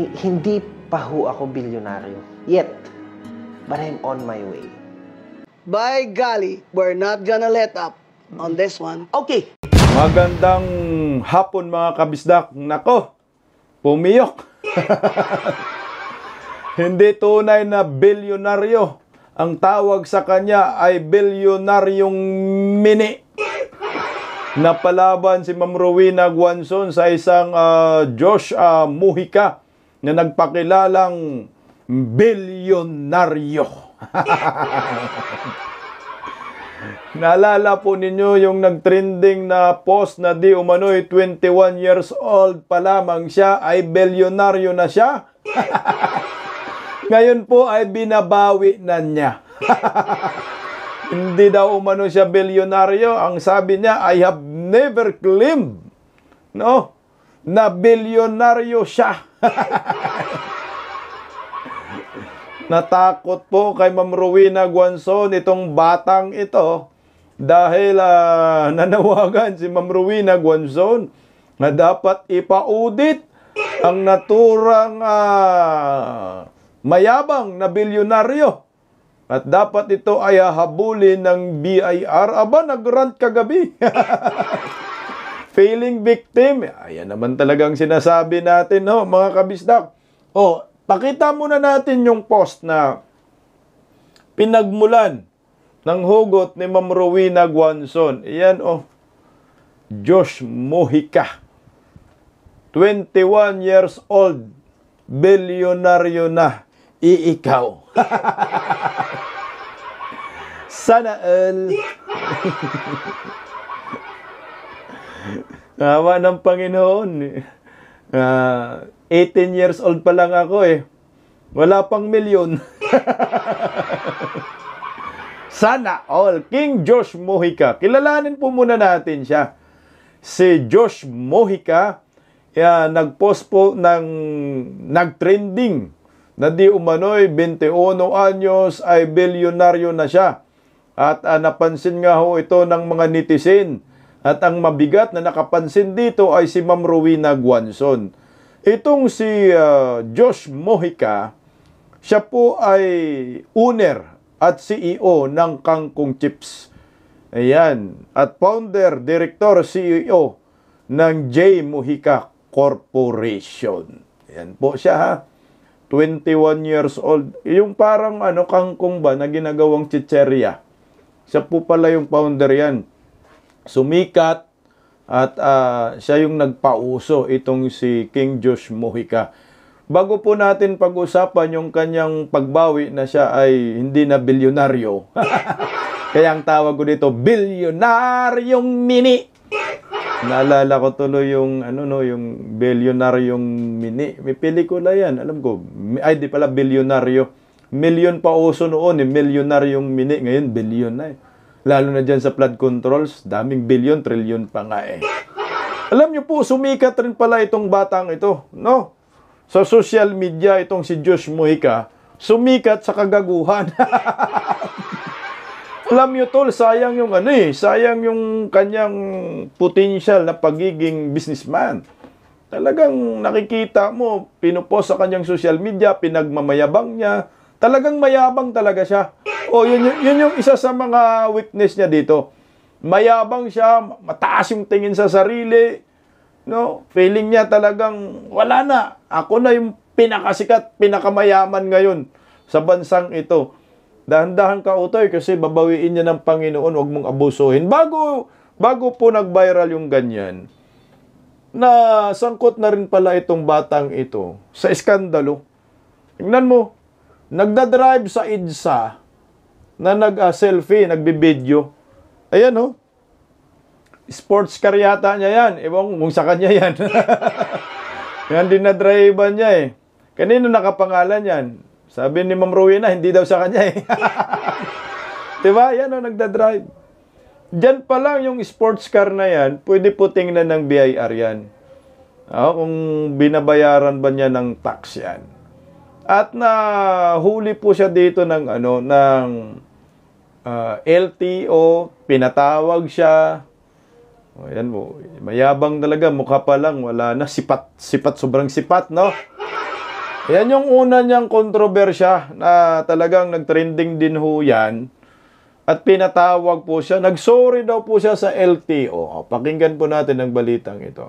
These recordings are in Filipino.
Hindi pa ho ako bilyonaryo. Yet. But I'm on my way. By golly, we're not gonna let up on this one. Okay. Magandang hapon mga kabisdak. Nako, pumiyok. Hindi tunay na bilyonaryo. Ang tawag sa kanya ay bilyonaryong mini. Napalaban si Ma'am Rowena Guanzon sa isang Josh Mojica na nagpakilalang bilyonaryo. Naalala po ninyo yung nagtrending na post na di umano'y 21 years old pa lamang siya ay bilyonaryo na siya? Ngayon po ay binabawi na niya. Hindi daw umano siya bilyonaryo. Ang sabi niya, I have never claimed, no, na bilyonaryo siya. Natakot po kay Ma'am Rowena Guanzon itong batang ito dahil nanawagan si Ma'am Rowena Guanzon na dapat ipa-audit ang naturang mayabang na bilyonaryo at dapat ito ay habulin ng BIR. Aba, nag-rant kagabi. Failing victim. Ayan naman talagang sinasabi natin, no, mga kabisdak. Pakita muna natin yung post na pinagmulan ng hugot ni Ma'am Rowena Guanzon. Ayan, Josh Mojica. 21 years old. Bilyonaryo na. Ikaw. Sana all. Awa ng Panginoon. 18 years old pa lang ako eh. Wala pang milyon. Sana all. King Josh Mojica. Kilalanin po muna natin siya. Si Josh Mojica, nag-post po ng nag-trending na di umano'y 21 anyos ay bilyonaryo na siya. At napansin nga ho ito ng mga netizen. At ang mabigat na nakapansin dito ay si Ma'am Rowena Guanzon. Itong si Josh Mojica, siya po ay owner at CEO ng Kangkong Chips. Ayan. At founder, director, CEO ng J. Mojica Corporation. Ayan po siya ha. 21 years old. Yung parang kangkong ba na ginagawang chicheria. Siya po pala yung founder yan. Sumikat at siya yung nagpauso itong si King Josh Mojica. Bago po natin pag-usapan yung kanyang pagbawi na siya ay hindi na bilyonaryo. Kaya ang tawag ko dito, bilyonaryong mini. Naalala ko tuloy yung yung bilyonaryong mini. May pelikula yan, alam ko. Ay, di pala bilyonaryo. Milyon pa uso noon, milyonaryong mini. Ngayon, bilyon na eh. Lalo na dyan sa flood controls, daming bilyon, trilyon pa nga eh. Alam niyo po, sumikat rin pala itong batang ito, no? Sa social media, itong si Josh Mojica, sumikat sa kagaguhan. Alam niyo tol, sayang yung sayang yung kanyang potential na pagiging businessman. Talagang nakikita mo, pinupost sa kanyang social media, pinagmamayabang niya. Talagang mayabang talaga siya. Yun yung isa sa mga weakness niya dito. Mayabang siya, mataas yung tingin sa sarili. No? Feeling niya talagang wala na. Ako na yung pinakasikat, pinakamayaman ngayon sa bansang ito. Dahan-dahan ka utoy kasi babawiin niya ng Panginoon, huwag mong abusuhin. Bago po nag-viral yung ganyan, na sangkot na rin pala itong batang ito sa iskandalo. Tingnan mo, nagdadrive sa EDSA na nag-selfie, nagbibideo. Ayan sports car yata niya yan. Ewan kung sa kanya yan. Yan din na drive niya eh. Kanino nakapangalan yan? Sabi ni Ma'am Rowena, hindi daw sa kanya eh. Diba? Yan nagdadrive. Diyan pa lang yung sports car na yan, pwede po tingnan ng BIR yan. Kung binabayaran ba niya ng tax yan. At nahuli po siya dito ng LTO, pinatawag siya. Ayan mo, mayabang talaga, mukha pa lang, wala na, sipat, sobrang sipat, no? Yan yung una niyang kontrobersya na talagang nagtrending din ho yan. At pinatawag po siya. Nagsorry daw po siya sa LTO. Pakinggan po natin ang balitang ito.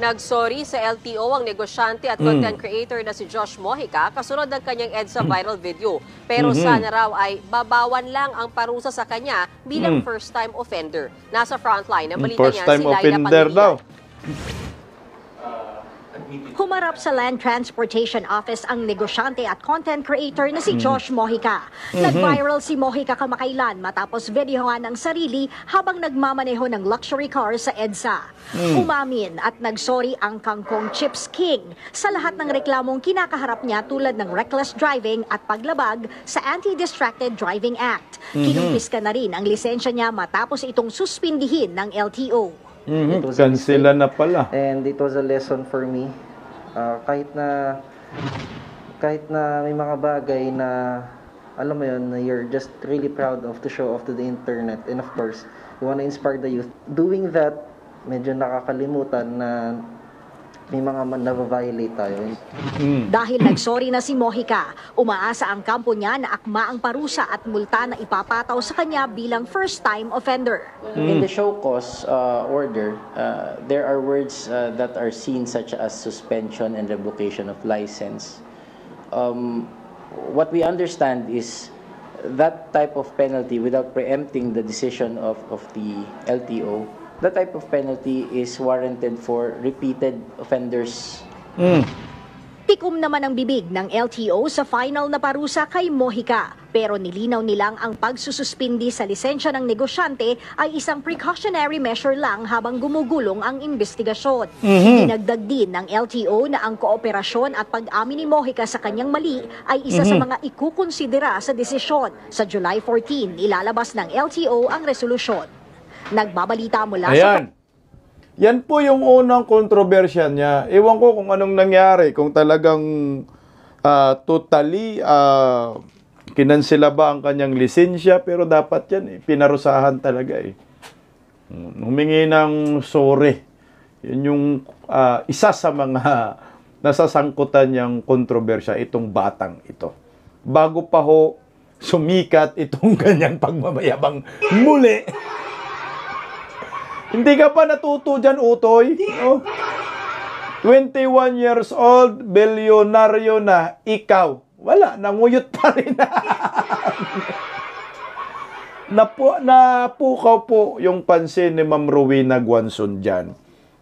Nagsorry sa LTO ang negosyante at content creator na si Josh Mojica kasunod ng kanyang EDSA viral video. Pero sana raw ay babawan lang ang parusa sa kanya bilang first-time offender. Nasa frontline ng balita niya si First-time Laila offender daw. Pangilinan. Humarap sa Land Transportation Office ang negosyante at content creator na si Josh Mojica. Nag-viral si Mojica kamakailan matapos videohan ang sarili habang nagmamaneho ng luxury car sa EDSA. Umamin at nagsorry ang Kangkong Chips King sa lahat ng reklamong kinakaharap niya tulad ng reckless driving at paglabag sa Anti-Distracted Driving Act. Kinumpiska na rin ang lisensya niya matapos itong suspindihin ng LTO. Kansila na pala. And it was a lesson for me. Kahit na may mga bagay na alam mo yun, na you're just really proud of to show off to the internet, and of course you want to inspire the youth. Doing that, medyo nakakalimutan na may mga na-violate tayo. Dahil nagsorry na si Mojica, umaasa ang kampo niya na akma ang parusa at multa na ipapataw sa kanya bilang first-time offender. In the show cause order, there are words that are seen such as suspension and revocation of license. What we understand is that type of penalty, without preempting the decision of the LTO, that type of penalty is warranted for repeated offenders. Tikom naman ang bibig ng LTO sa final na parusa kay Mojica. Pero nilinaw nilang ang pagsususpindi sa lisensya ng negosyante ay isang precautionary measure lang habang gumugulong ang investigasyon. Dinagdag din ng LTO na ang kooperasyon at pag-amin ni Mojica sa kanyang mali ay isa sa mga ikukonsidera sa desisyon. Sa July 14, ilalabas ng LTO ang resolusyon. Nagbabalita mula Ayan. Yan po yung unang kontrobersya niya. Ewan ko kung anong nangyari. Kung talagang totally kinansela ba ang kanyang lisensya. Pero dapat yan pinarusahan talaga humingi ng sorry. Yun yung isa sa mga nasasangkutan niyang kontrobersya itong batang ito. Bago pa ho sumikat itong kanyang pagmamayabang muli. Hindi ka pa natuto dyan, Utoy? No? 21 years old, bilyonaryo na, ikaw. Wala, nanguyot pa rin. Napukaw po yung pansin ni Ma'am Rowena Guanzon dyan.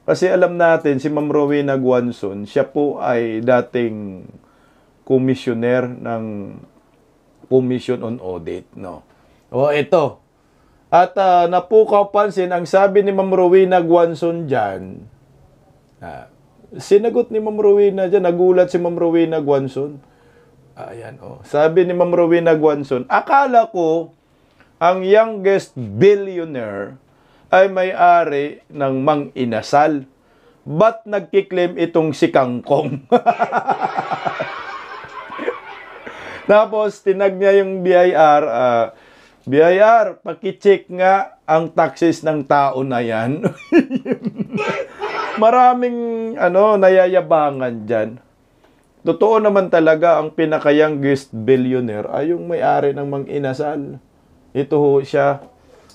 Kasi alam natin, si Ma'am Rowena Guanzon, siya po ay dating commissioner ng Commission on Audit. No? O, ito. At napukaw pansin, ang sabi ni Ma'am Rowena Guanzon dyan, sinagot ni Ma'am Rowena dyan, nagulat si Ma'am Rowena Guanzon. Ayan, sabi ni Ma'am Rowena Guanzon, akala ko ang youngest billionaire ay may-ari ng Mang Inasal. Ba't nagkiklaim itong si Kangkong? Tapos, tinag niya yung BIR, BIR, pakicheck nga ang taxes ng tao na yan. Maraming nayayabangan dyan. Totoo naman talaga ang pinaka-youngest billionaire ay yung may-ari ng Mang Inasal. Ito ho siya.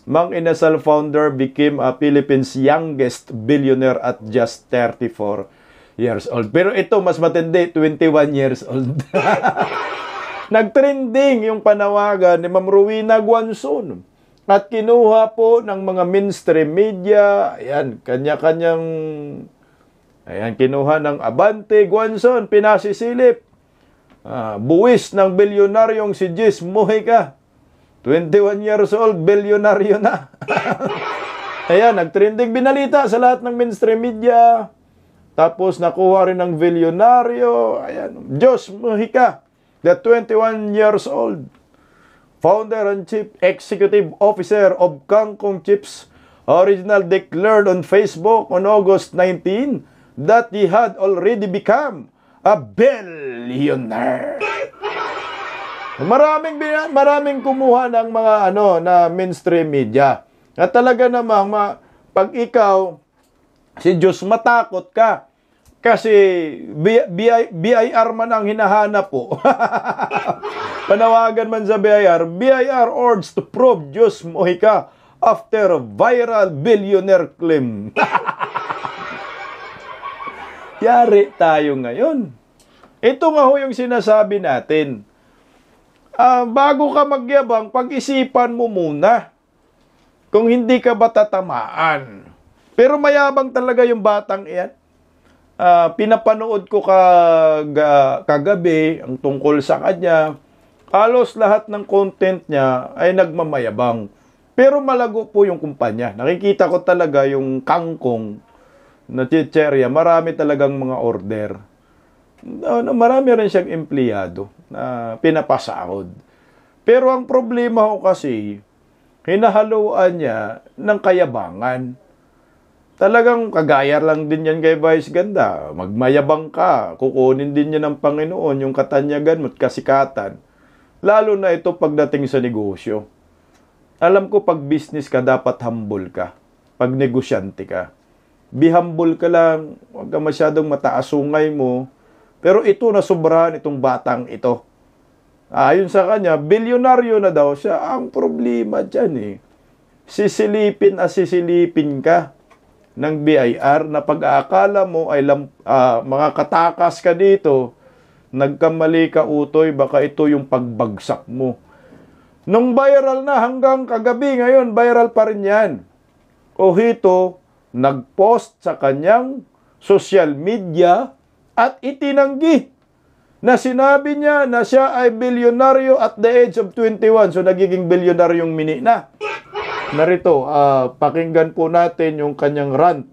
Mang Inasal founder became a Philippines' youngest billionaire at just 34 years old. Pero ito, mas matindi, 21 years old. Nagtrending yung panawagan ni Ma'am Rowena Guanzon at kinuha po ng mga mainstream media. Ayan, kanya-kanyang kinuha ng Abante Guanzon, pinasisilip. Buwis ng bilyonaryong si Josh Mojica. 21 years old, bilyonaryo na. Ayan, nagtrending binalita sa lahat ng mainstream media. Tapos nakuha rin ng bilyonaryo. Ayan, Josh Mojica. The 21 years old, founder and chief executive officer of Kangkong Chips, original declared on Facebook on August 19 that he had already become a billionaire. Maraming kumuha ng mga na mainstream media. At talaga namang pag ikaw si Diyos matakot ka, Kasi BIR man ang hinahanap po. Panawagan man sa BIR urged to probe Josh Mojica after viral billionaire claim. Yari tayo ngayon. Ito nga ho yung sinasabi natin. Bago ka magyabang, pag-isipan mo muna kung hindi ka ba tatamaan. Pero mayabang talaga yung batang iyan. Pinapanood ko kagabi ang tungkol sa kanya. Halos lahat ng content niya ay nagmamayabang. Pero malago po yung kumpanya. Nakikita ko talaga yung kangkong na chicherya, marami talagang mga order. Marami rin siyang empleyado na pinapasahod. Pero ang problema ko kasi, hinahaluan niya ng kayabangan. Talagang kagaya lang din yan kay Vice Ganda. Magmayabang ka, kukunin din niya ng Panginoon yung katanyagan mo at kasikatan. Lalo na ito pagdating sa negosyo. Alam ko pag business ka, dapat humble ka. Pag negosyante ka. Be humble ka lang, huwag ka masyadong mataasungay mo. Pero ito, nasubrahan itong batang ito. Ayon sa kanya, bilyonaryo na daw siya. Ang problema dyan sisilipin ka ng BIR na pag-aakala mo ay mga katakas ka dito, nagkamali ka utoy, baka ito yung pagbagsak mo. Nung viral na hanggang kagabi, ngayon viral pa rin yan. Ojito, nag-post sa kanyang social media at itinanggi na sinabi niya na siya ay bilyonaryo at the age of 21. So, nagiging bilyonaryong mini na. Narito, pakinggan po natin yung kanyang rant.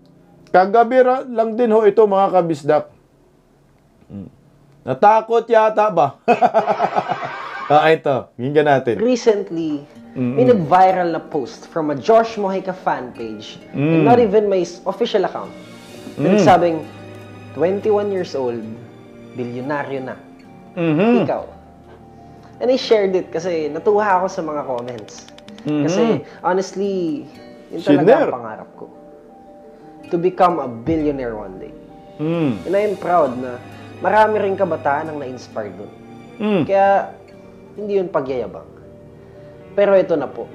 Kagabi lang din ho ito, mga kabisdak. Natakot yata ba? Ito, hinggan natin. Recently, may nag-viral na post from a Josh Mojica fan page, and not even my official account. Nagsabing, 21 years old, bilyonaryo na. Ikaw. And I shared it kasi natuwa ako sa mga comments. Kasi, honestly, yun talaga ang pangarap ko. To become a billionaire one day. And I am proud na marami rin kabataan ang na-inspire dun. Kaya, hindi yun pagyayabang. Pero ito na po.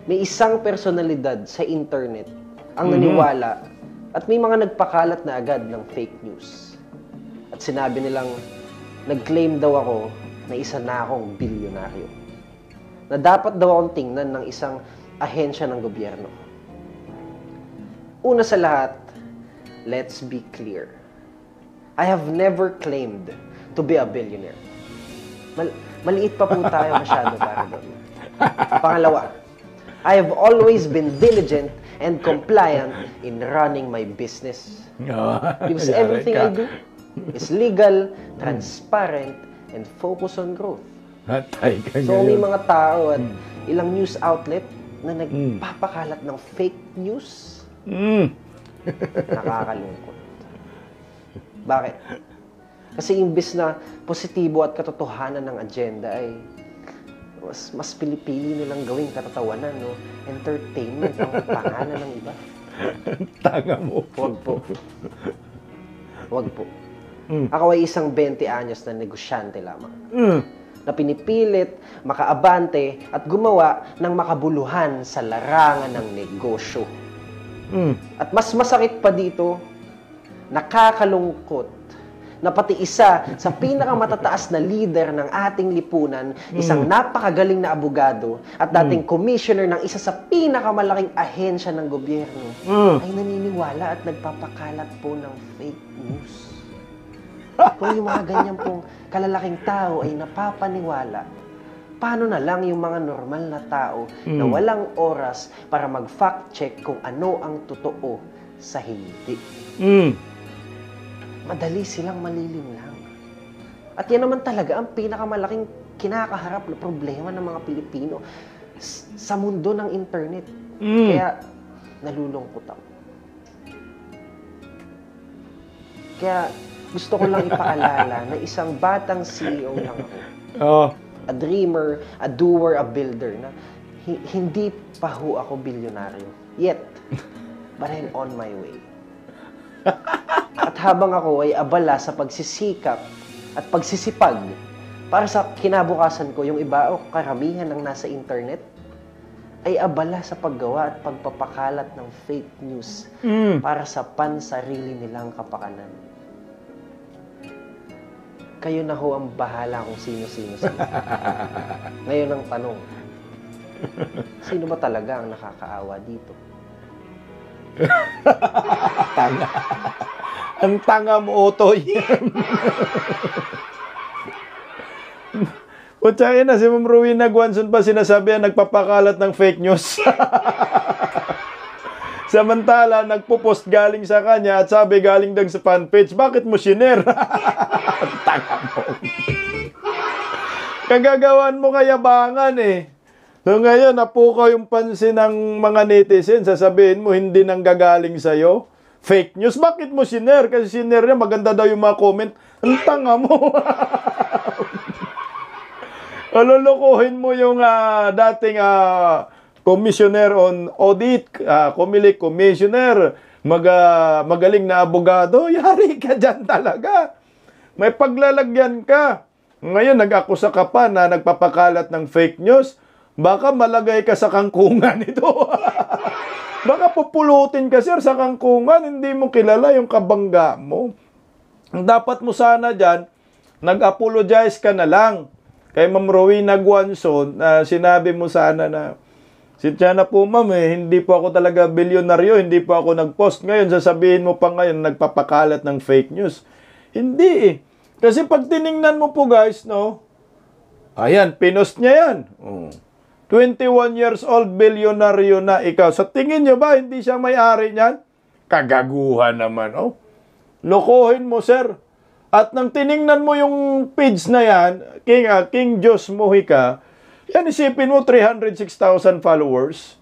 May isang personalidad sa internet ang naniwala at may mga nagpakalat na agad ng fake news. At sinabi nilang, nag-claim daw ako na isa na akong bilyonaryo. Na dapat daw akong tingnan ng isang ahensya ng gobyerno. Una sa lahat, let's be clear. I have never claimed to be a billionaire. Maliit pa po tayo masyado para doon. Pangalawa, I have always been diligent and compliant in running my business. Because everything I do is legal, transparent, and focused on growth. So may mga tao at ilang news outlet na nagpapakalat ng fake news. Nakakalungkot. Bakit? Kasi imbis na positibo at katotohanan ng agenda ay mas pinipili nilang gawing katatawanan, no? Entertainment ang pangalan ng iba. Tanga mo. Huwag po. Huwag po. Ako ay isang 20 anyos na negosyante lamang. Na pinipilit, makaabante at gumawa ng makabuluhan sa larangan ng negosyo. At mas masakit pa dito, nakakalungkot na pati isa sa pinakamatataas na leader ng ating lipunan, isang napakagaling na abogado at dating commissioner ng isa sa pinakamalaking ahensya ng gobyerno, ay naniniwala at nagpapakalat po ng fake news. Kung yung mga ganyan pong kalalaking tao ay napapaniwala, paano na lang yung mga normal na tao na walang oras para mag-fact check kung ano ang totoo sa hindi? Madali silang malilinlang. At yan naman talaga ang pinakamalaking kinakaharap na problema ng mga Pilipino sa mundo ng internet. Kaya nalulungkot ako. Kaya gusto ko lang ipaalala na isang batang CEO lang ako. A dreamer, a doer, a builder na hindi pa ho ako bilyonaryo. Yet, but I'm on my way. At habang ako ay abala sa pagsisikap at pagsisipag para sa kinabukasan ko, yung iba o karamihan ng nasa internet ay abala sa paggawa at pagpapakalat ng fake news para sa pansarili nilang kapakanan. Kayo na ho ang bahala kung sino-sino sila. Ngayon ang tanong, sino ba talaga ang nakakaawa dito? Tanga. Ang tanga mo, Otoy. Putsakin na, si Ma'am Rowena Guanzon pa sinasabi nagpapakalat ng fake news. Samantala, nagpo-post galing sa kanya at sabi galing daw sa fan page, bakit mo shiner? Ang tanga mo. Kagagawan mo kayabangan eh. So ngayon, napukaw yung pansin ng mga netizen, sasabihin mo hindi nang gagaling sa'yo. Fake news. Bakit mo shiner? Kasi shiner niya, maganda daw yung mga comment. Ang tanga mo. Lulukuhin mo yung dating commissioner on audit, Comelec commissioner, magaling na abogado. Yari ka dyan talaga. May paglalagyan ka. Ngayon, nag-akusa ka pa na nagpapakalat ng fake news. Baka malagay ka sa kangkungan ito. Baka pupulutin ka, sir, sa kangkungan. Hindi mo kilala yung kabangga mo. Ang dapat mo sana dyan, nag-apologize ka na lang kay Ma'am Rowena Guanzon. Sinabi mo sana na, sitya na po, ma'am, hindi po ako talaga bilyonaryo, hindi po ako nag-post. Ngayon, sasabihin mo pa ngayon, nagpapakalat ng fake news. Hindi eh. Kasi pag tiningnan mo po, guys, no? Ayan, pinost niya yan. 21 years old, bilyonaryo na ikaw. Sa tingin niyo ba, hindi siya may-ari niyan? Kagaguhan naman, oh. Lokohin mo, sir. At nang tiningnan mo yung page na yan, King Josh Mojica, yan isipin mo 306,000 followers.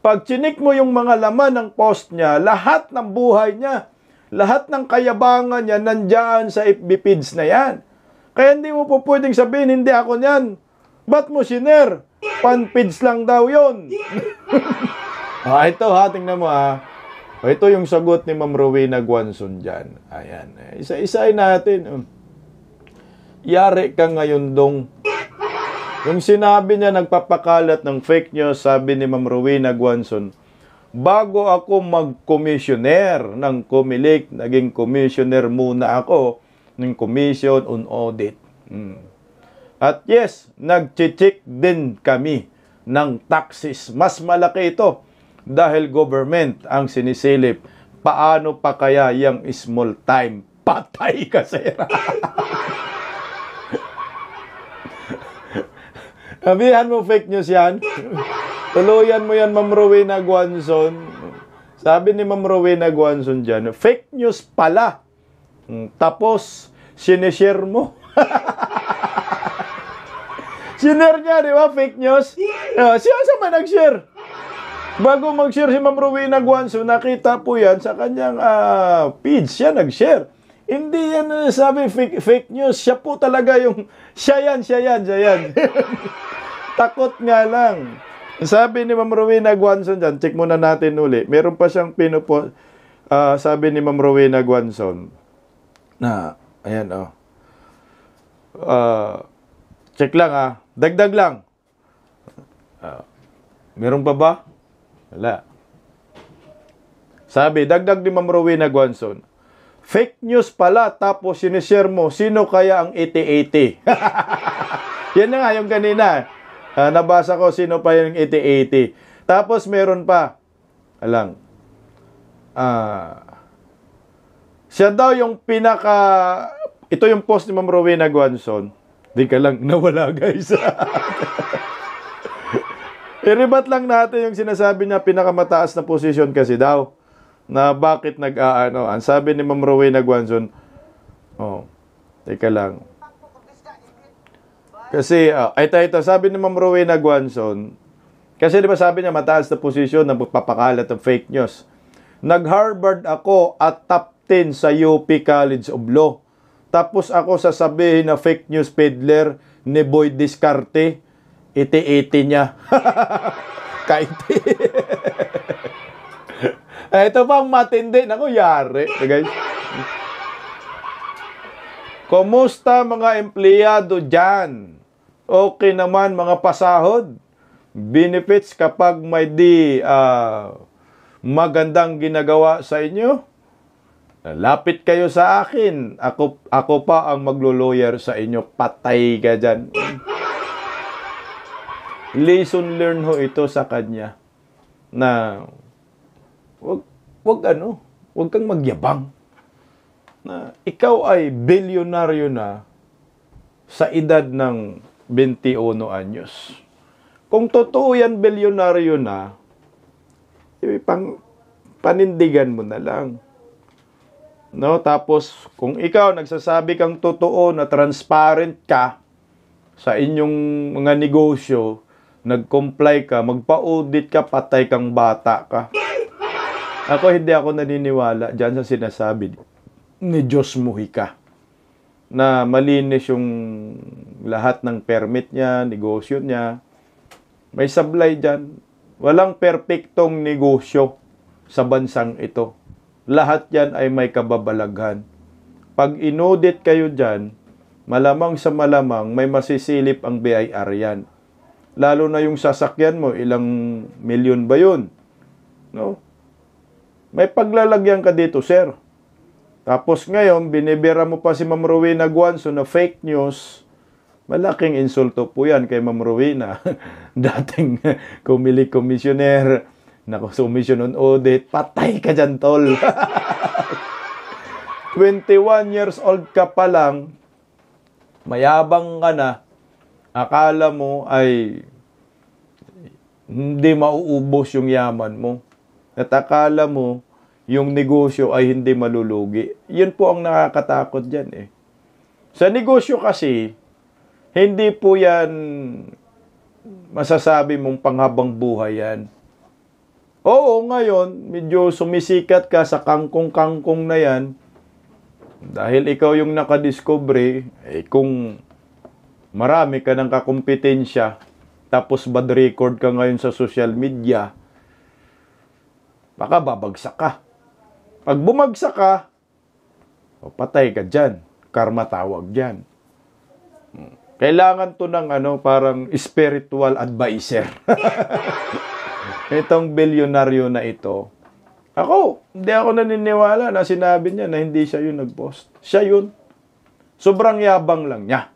Pag chinik mo yung mga laman ng post niya, lahat ng buhay niya, lahat ng kayabangan niya nandyan sa FB page na yan. Kaya hindi mo po pwedeng sabihin, hindi ako niyan. Ba't mo shiner? Fan page lang daw yun. Ito ha, tingnan mo ha. Ito yung sagot ni Ma'am Rowena Guanzon dyan. Ayan. Isa-isain natin. Yari ka ngayon dong. Yung sinabi niya nagpapakalat ng fake news, sabi ni Ma'am Rowena Guanzon, bago ako mag-commissioner ng Comelec, naging commissioner muna ako ng Commission on Audit. At yes, nag-check din kami ng taxes. Mas malaki ito dahil government ang sinisilip. Paano pa kaya yung small time? Patay ka, sir. Sabihan mo fake news yan. Tuluyan mo yan, Ma'am Rowena Guanzon. Sabi ni Ma'am Rowena Guanzon dyan, fake news pala. Tapos, sinishare mo. Sinare niya, di ba? Fake news. Siya man nag-share. Bago mag-share si Ma'am Rowena Guanzon, nakita po yan sa kanyang page. Siya nag-share. Hindi yan sabi fake news. Siya po talaga yung, siya yan. Takot nga lang. Sabi ni Ma'am Rowena Guanzon dyan, check muna natin uli. Meron pa siyang pinupo, sabi ni Ma'am Rowena Guanzon, na, ayan check lang dagdag lang. Meron pa ba? Wala. Sabi, dagdag ni Ma'am Rowena Guanzon, fake news pala, tapos sinishare mo, sino kaya ang 80-80? Yan na nga yung kanina. Nabasa ko sino pa yung 80-80. Tapos meron pa. Siya daw yung ito yung post ni Ma'am Rowena Guanzon. Di ka lang nawala, guys. I-rebat lang natin yung sinasabi niya pinakamataas na posisyon kasi daw. Na bakit ang sabi ni Ma'am Rowena Guanzon, teka lang. Kasi, ito, sabi ni Ma'am Rowena Guanzon, kasi di ba sabi niya mataas na posisyon na magpapakalat ng fake news. Nag-Harvard ako at top 10 sa UP College of Law. Tapos ako sasabihin na fake news peddler ni Boy Discarte, iti-iti niya. Kaiti. Ito pang matindi. Naku, yari. Guys. Kumusta mga empleyado dyan? Okay naman mga pasahod? Benefits kapag may magandang ginagawa sa inyo? Lapit kayo sa akin. Ako pa ang maglo-lawyer sa inyo. Patay ka dyan. Lesson learned ho ito sa kanya na wag kang magyabang na ikaw ay bilyonaryo na sa edad ng 21 anyos. Kung totoo yan bilyonaryo na, panindigan mo na lang. No, tapos kung ikaw nagsasabi kang totoo na transparent ka sa inyong mga negosyo, nag-comply ka, magpa-audit ka, patay kang bata ka. Hindi ako naniniwala dyan sa sinasabi ni Josh Mojica na malinis yung lahat ng permit niya, negosyo niya. May sablay dyan. Walang perpektong negosyo sa bansang ito. Lahat yan ay may kababalaghan. Pag inaudit kayo dyan, malamang sa malamang may masisilip ang BIR yan. Lalo na yung sasakyan mo, ilang milyon ba yun? No? May paglalagyan ka dito, sir. Tapos ngayon, binibira mo pa si Ma'am Rowena Guanzo na fake news. Malaking insulto po yan kay Ma'am Rowena. Dating komisyoner, nakasomisyon on audit, patay ka dyan, tol. 21 years old ka pa lang, mayabang ka na, akala mo ay hindi mauubos yung yaman mo. At akala mo, yung negosyo ay hindi malulugi. Yun po ang nakakatakot dyan eh. Sa negosyo kasi, hindi po yan masasabi mong panghabang buhay yan. Oo, ngayon, medyo sumisikat ka sa kangkong-kangkong na yan. Dahil ikaw yung nakadiscovery, kung marami ka ng kakumpetensya, tapos bad record ka ngayon sa social media, baka babagsak ka. Pag bumagsak ka, patay ka dyan. Karma tawag dyan. Kailangan to ng parang spiritual advisor. Itong bilyonaryo na ito, hindi ako naniniwala na sinabi niya na hindi siya yung nag-post. Siya yun. Sobrang yabang lang niya.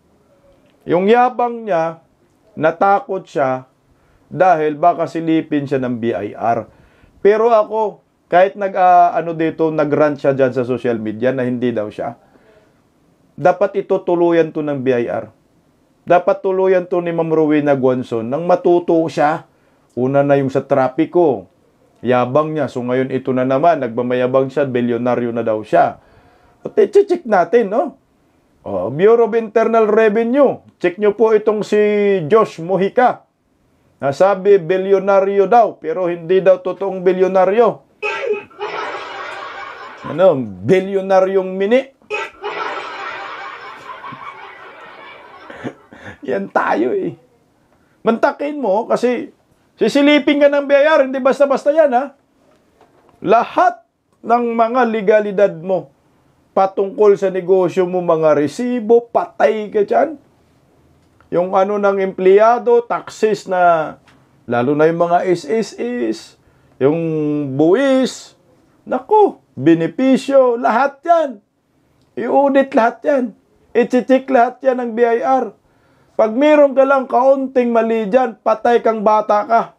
Yung yabang niya, natakot siya dahil baka silipin siya ng BIR. Pero ako, kahit nag-rant siya dyan sa social media na hindi daw siya, dapat ito tuluyan to ng BIR. Dapat tuluyan to ni Ma'am Rowena Guanzo nang matuto siya. Una na yung sa trapiko. Yabang niya. So ngayon ito na naman, nagmamayabang siya, bilyonaryo na daw siya. At check natin, no? Bureau of Internal Revenue. Check nyo po itong si Josh Mojica. Nasabi, bilyonaryo daw, pero hindi daw totoong bilyonaryo. Bilyonaryong mini. Yan tayo eh. Mantakin mo kasi sisilipin ka ng BIR, hindi basta-basta yan ha. Lahat ng mga legalidad mo patungkol sa negosyo mo, mga resibo, patay ka dyan. Yung ng empleyado, taxes na, lalo na yung mga SSS, yung buwis, naku, benepisyo, lahat yan. I-audit lahat yan. I-check lahat yan ng BIR. Pag meron ka lang kaunting mali dyan, patay kang bata ka.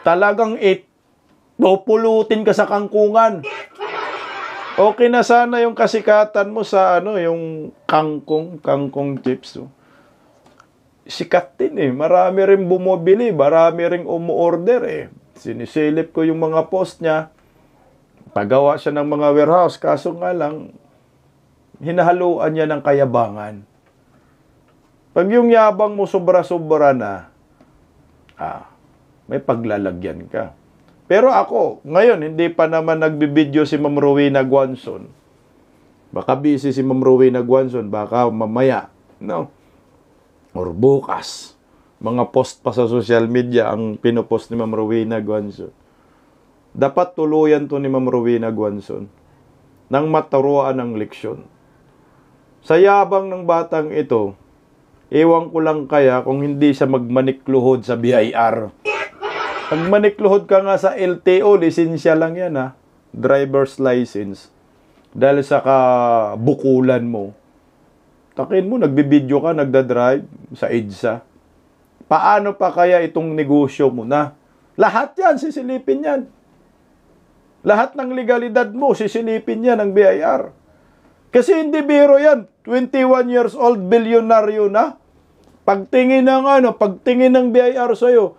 Talagang pupulutin ka sa kangkungan. Okay na sana yung kasikatan mo sa yung kangkong chips. Sikat din eh. Marami rin bumibili, marami rin umuorder eh. Sinisilip ko yung mga post niya. Pagawa siya ng mga warehouse, kaso nga lang, hinahaluan niya ng kayabangan. Pag yung yabang mo sobra-sobra na, may paglalagyan ka. Pero ako, ngayon, hindi pa naman nagbibideo si Ma'am Rowena Guanzo. Baka busy si Ma'am Rowena Guanzo, baka mamaya, no? Or bukas. Mga post pa sa social media ang pinopost ni Ma'am Rowena Guanzo. Dapat tuluyan to ni Ma'am Rowena Guanzo. nang maturuan ng leksyon. Sa yabang ng batang ito, ewan ko lang kaya kung hindi siya magmanikluhod sa BIR. Pag manikluhod ka nga sa LTO, lisensya lang yan ha. Driver's license. Dahil sa kabukulan mo. Takin mo, nagbibideo ka, nagdadrive sa EDSA. Paano pa kaya itong negosyo mo na? Lahat yan, sisilipin yan. Lahat ng legalidad mo, sisilipin yan ng BIR. Kasi hindi biro yan. 21 years old, bilyonaryo na. Pagtingin ng BIR sa'yo,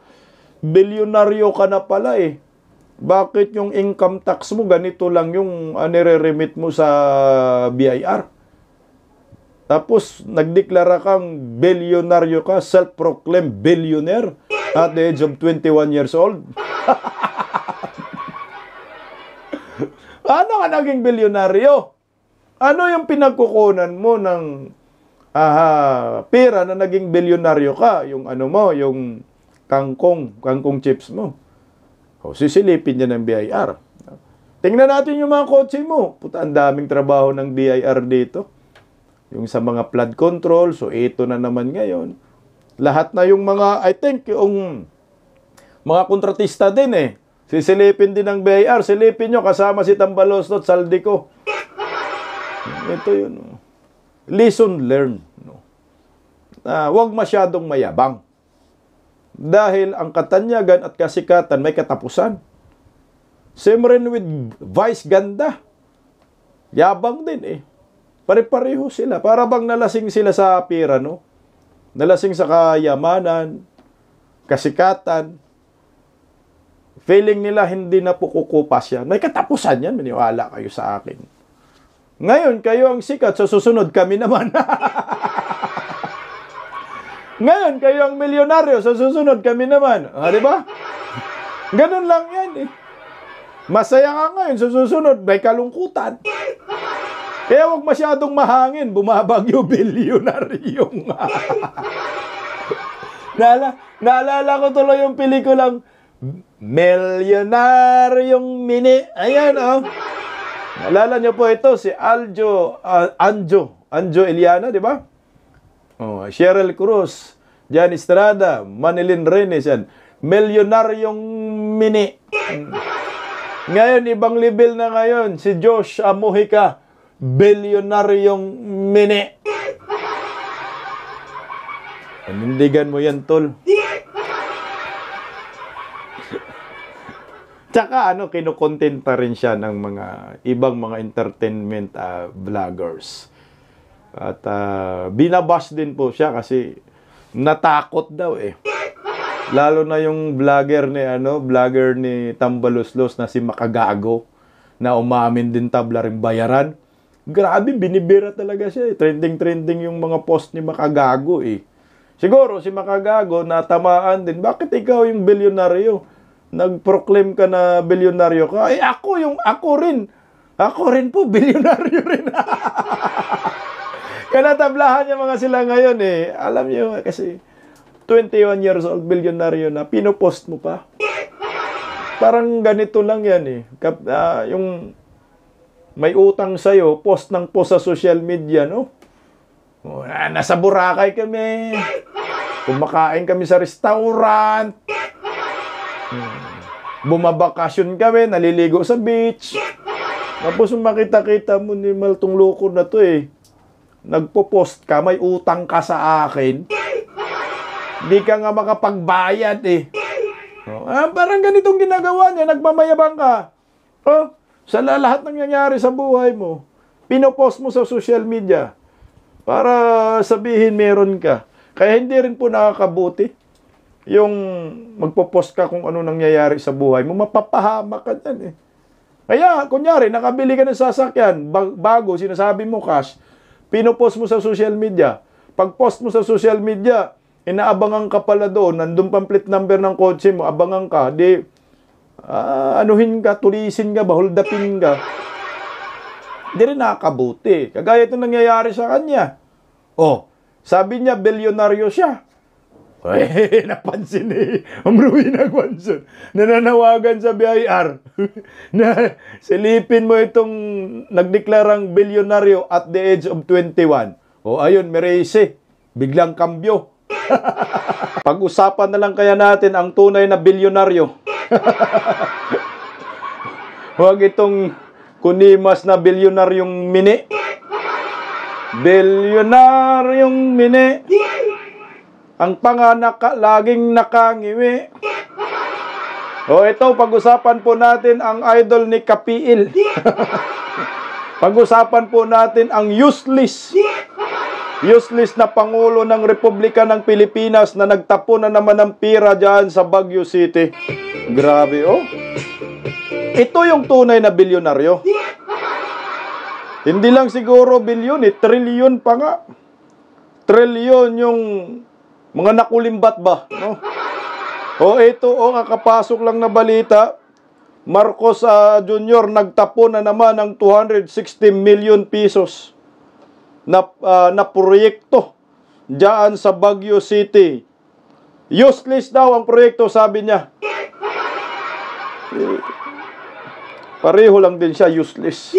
bilyonaryo ka na pala eh. Bakit yung income tax mo ganito lang yung nire-remit mo sa BIR? Tapos nagdeklara kang bilyonaryo ka, self-proclaimed billionaire at the age of 21 years old. Ano ka naging bilyonaryo? Ano yung pinagkukunan mo ng pera na naging bilyonaryo ka? Yung yung kangkong chips mo. O, sisilipin niya ng BIR. Tingnan natin yung mga kotse mo. Puta, ang daming trabaho ng BIR dito. Yung sa mga flood control, so ito na naman ngayon. Lahat na yung mga, I think, yung mga kontratista din eh. Sisilipin din ng BIR. Silipin nyo kasama si Tambalostot, Saldico. Ito yun. Lesson learned. Huwag masyadong mayabang. Dahil ang katanyagan at kasikatan may katapusan. Same rin with vice ganda. Yabang din eh. Pare-pareho sila. Para bang nalasing sila sa pera, no? Nalasing sa kayamanan, kasikatan. Feeling nila hindi na po kukupas yan. May katapusan yan. Maniwala kayo sa akin. Ngayon, kayo ang sikat. Sa susunod, kami naman. Ngayon, kayo ang milyonaryo. Sa susunod, kami naman. Di ba? Ganun lang yan eh. Masaya ka ngayon. Sa susunod, may kalungkutan. Kaya huwag masyadong mahangin. Bumabagyo, bilyonaryo nga. Naalala ko tuloy yung pelikulang Milyonaryong Mini. Ayan, oh. Naalala niyo po ito, si Anjo Eliana, di ba? Oh, Cheryl Cruz, Jan Estrada, Manilyn Reyes, yan. Milyonaryong Mini. Ngayon, ibang level na ngayon. Si Josh Mojica, bilyonaryong Mini. Panindigan mo yan, tol. Tsaka kinukontenta rin siya ng mga ibang mga entertainment vloggers. At binabash din po siya kasi natakot daw eh. Lalo na yung vlogger ni Tambaloslos na si Makagago na umamin din tabla rin bayaran. Grabe, binibira talaga siya eh. Trending yung mga post ni Makagago eh. Siguro si Makagago natamaan din. Bakit ikaw yung bilyonaryo? Nag-proclaim ka na bilyonaryo ka? Eh ako rin. Ako rin po, bilyonaryo rin. Kanatablahan niya mga sila ngayon eh. Alam niyo kasi 21 years old bilyonaryo na pinopost mo pa. Parang ganito lang yan eh. Yung may utang sa'yo, post ng post sa social media, no? Nasa Boracay kami. Kumakain kami sa restaurant. Bumabakasyon kami, naliligo sa beach. Tapos makita-kita mo ni Maltong loko na to eh. Nagpo-post ka, may utang ka sa akin. Di ka nga makapagbayad eh. Parang ganitong ginagawa niya, nagmamayabang ka. Sa lahat ng nangyayari sa buhay mo, pinopost mo sa social media para sabihin meron ka. Kaya hindi rin po nakakabuti yung magpo-post ka kung ano nangyayari sa buhay mo. Mapapahamak ka dyan eh. Kaya, kunyari, nakabili ka ng sasakyan, bago, sinasabi mo cash, pinopost mo sa social media. Pag post mo sa social media, inaabangan ka pala doon, nandun pang plate number ng kotse mo, abangan ka, di, anuhin ka, tulisin ka, baholdapin ka. Hindi rin nakakabuti. Kagaya itong nangyayari sa kanya. Sabi niya, bilyonaryo siya. Ay, napansin ni Amruin Agwanson. Nananawagan sa BIR na silipin mo itong nagdeklarang bilyonaryo at the age of 21. O ayun, Merese, biglang kambyo. Pag-usapan na lang kaya natin ang tunay na bilyonaryo. Huwag itong kunimas na bilyonaryong mini. Bilyonaryong mini. Ang panganak laging nakangiwi. O ito, pag-usapan po natin ang idol ni Kapiil. Pag-usapan po natin ang useless na Pangulo ng Republika ng Pilipinas na nagtapo na naman ng pira dyan sa Baguio City. Grabe, oh. Ito yung tunay na bilyonaryo. Hindi lang siguro bilyon, trilyon pa nga. Trilyon yung mga nakulimbat ba, no? O ito, kakapasok lang na balita, Marcos Jr. nagtapo na naman ng 260 million pesos na proyekto diyan sa Baguio City. Useless daw ang proyekto, sabi niya. Pareho lang din siya, useless.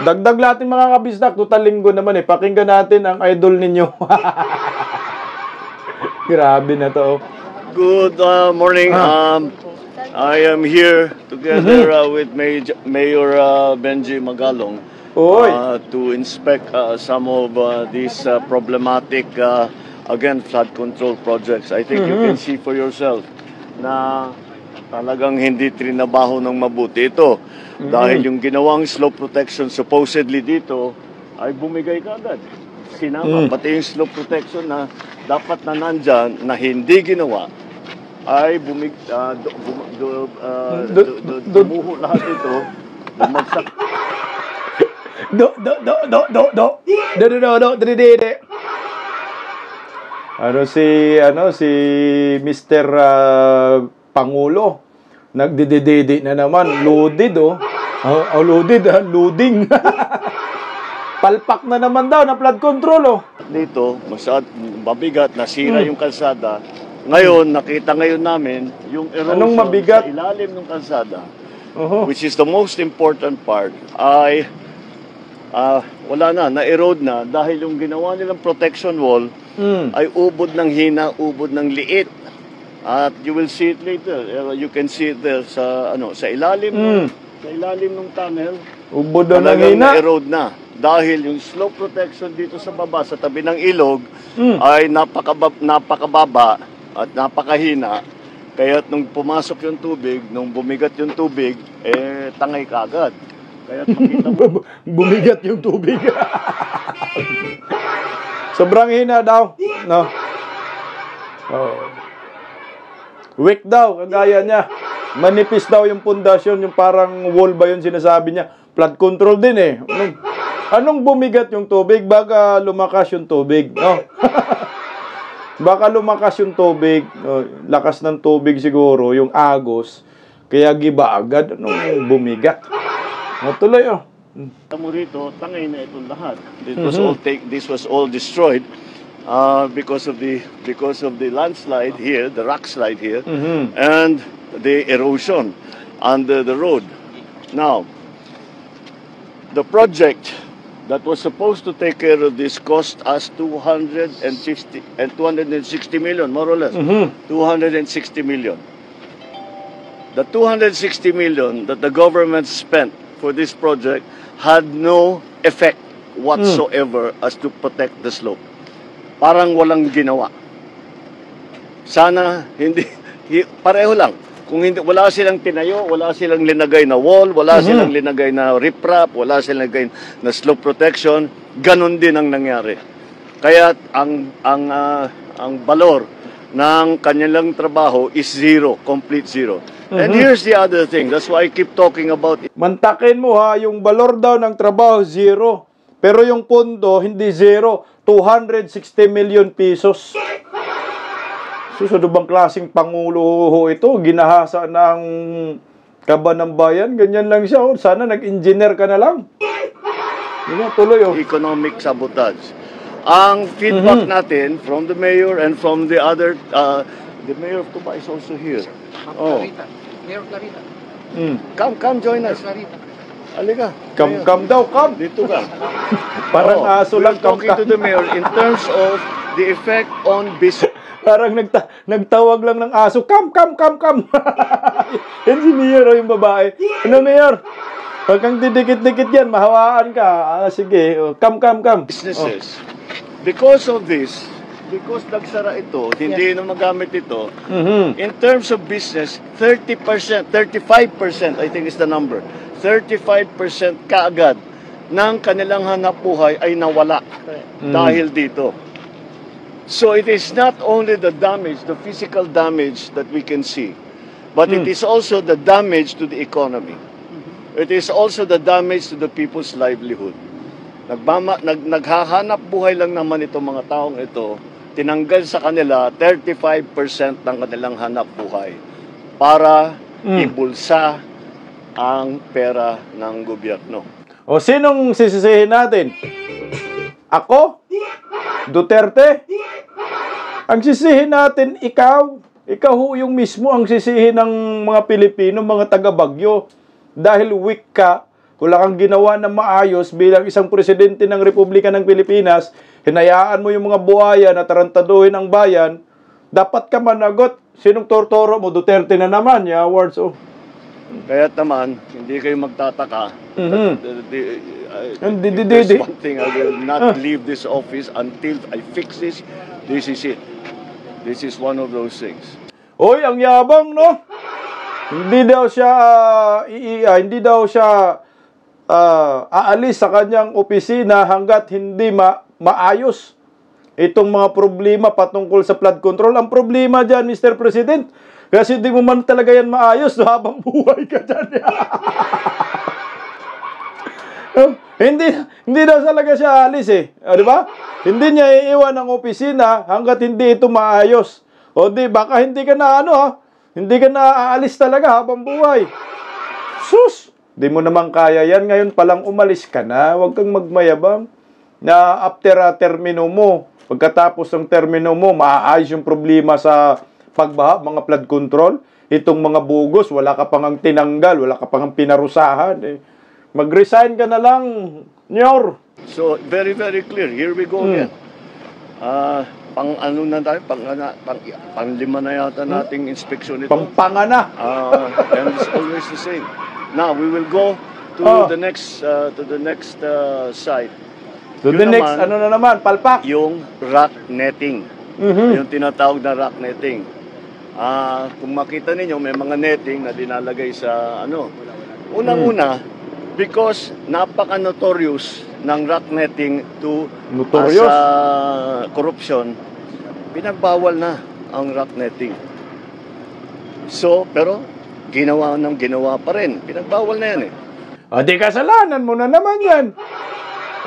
Dagdag natin mga kabisdak, total linggo naman pakinggan natin ang idol ninyo. Grabe na to. Good morning. I am here together with Mayor Benji Magalong to inspect some of these problematic, again, flood control projects. I think you can see for yourself na talagang hindi trinabaho ng mabuti ito. Dahil yung ginawang slope protection supposedly dito ay bumigay kaagad. Sinama, pati yung slope protection na dapat na nandyan na hindi ginawa ay dumuho lahat ito, bumagsak. Si Mr. Pangulo nagdidididi na naman, loaded loading. Palpak na naman daw na flood control Dito, mabigat, nasira yung kalsada. Ngayon, nakita ngayon namin yung erosion Anong mabigat? sa ilalim ng kalsada, which is the most important part, ay wala na-erode na dahil yung ginawa nilang protection wall ay ubod ng hina, ubod ng liit. At you will see it later. You can see it there sa ilalim ng tunnel. Ubod ng hina. Na-erode na. Dahil yung slope protection dito sa baba, sa tabi ng ilog, ay napakababa at napakahina. Kaya nung pumasok yung tubig, nung bumigat yung tubig, tangay kaagad. Kaya makita mo. Bumigat yung tubig. Sobrang hina daw. No. Weak daw, kagaya niya. Manipis daw yung pundasyon, yung parang wall ba yun sinasabi niya. Flood control din Anong bumigat yung tubig? Baka lumakas yung tubig, no? Baka lumakas yung tubig, lakas ng tubig siguro, yung agos, kaya giba agad, anong bumigat? Matuloy, Mo rito, tangay na itong lahat. This was all destroyed because of the landslide here, the rock slide here, and the erosion under the road. Now, the project that was supposed to take care of this cost us 260 million, more or less. 260 million. The 260 million that the government spent for this project had no effect whatsoever as to protect the slope. Parang walang ginawa. Sana pareho lang. Kung hindi, wala silang tinayo, wala silang linagay na wall, wala silang linagay na riprap, wala silang linagay na slope protection, ganun din ang nangyari. Kaya ang valor ng kanilang trabaho is zero, complete zero. And here's the other thing, that's why I keep talking about it. Mantakin mo yung valor daw ng trabaho, zero. Pero yung pondo, hindi zero, 260 million pesos. Susunod bang klaseng pangulo ito? Ginahasa ng kaba ng bayan? Ganyan lang siya. Sana nag-engineer ka na lang. Yun tuloy. Economic sabotage. ang feedback natin from the mayor and from the other, the mayor of Tuba is also here. Oh. Mayor Clarita. Come join us. Halika. Come daw, come. Dito ka. Parang aso lang, we're talking to the mayor in terms of the effect on business. Parang nagtawag lang ng aso, come. Yan si Mayor o yung babae. Ano, Mayor? Pag kang didikit-dikit yan, mahawaan ka. Sige, come. Businesses. Because of this, because nagsara ito, hindi na magamit ito, in terms of business, 30%, 35%, I think is the number, 35% kaagad ng kanilang hanapbuhay ay nawala dahil dito. So it is not only the damage, the physical damage that we can see, but it is also the damage to the economy. It is also the damage to the people's livelihood. Naghahanap buhay lang naman itong mga taong ito, tinanggal sa kanila 35% ng kanilang hanap buhay para ibulsa ang pera ng gobyerno. O sinong sisisihin natin? Ako? Duterte? Ang sisihin natin, ikaw. Ikaw ho yung mismo ang sisihin ng mga Pilipino, mga taga-Bagyo. Dahil weak ka, wala kang ginawa na maayos bilang isang presidente ng Republika ng Pilipinas, hinayaan mo yung mga buhaya na tarantaduhin ang bayan, dapat ka managot. Sinong tortoro mo? Duterte na naman, ya awards. Oh. Kaya't naman, hindi kayo magtataka. Hindi. There's one thing, I will not leave this office until I fix this. This is it. This is one of those things. Oy, ang yabang, no? Hindi daw siya aalis sa kanyang opisina hanggat hindi maayos itong mga problema patungkol sa flood control. Ang problema dyan, Mr. President, kasi hindi mo man talaga yan maayos habang buhay ka dyan. Hindi daw talaga siya aalis eh. Di ba? Hindi niya iiwan ang opisina hanggat hindi ito maayos. O di, baka hindi ka na hindi ka na aalis talaga habang buhay. Sus! Di mo naman kaya yan. Ngayon palang umalis ka na. Huwag kang magmayabang na after termino mo, pagkatapos ng termino mo, maaayos yung problema sa pagbaha, mga flood control. Itong mga bugos, wala ka pang tinanggal, wala ka pang pinarusahan. Mag-resign ka na lang, Nyor. So, very, very clear. Here we go again. Pang-ano na tayo? Pang-lima na yata nating inspeksyon ito. Pang-pangana. And it's always the same. Now, we will go to the next site. To the next, ano na naman, palpak. Yung rock netting. Yung tinatawag na rock netting. Kung makita ninyo, may mga netting na dinalagay sa Unang-una, because napaka-notorious ng rock netting to corruption, pinagbawal na ang rock netting. So, pero ginawa pa rin. Pinagbawal na yan eh. Di kasalanan mo na naman yan.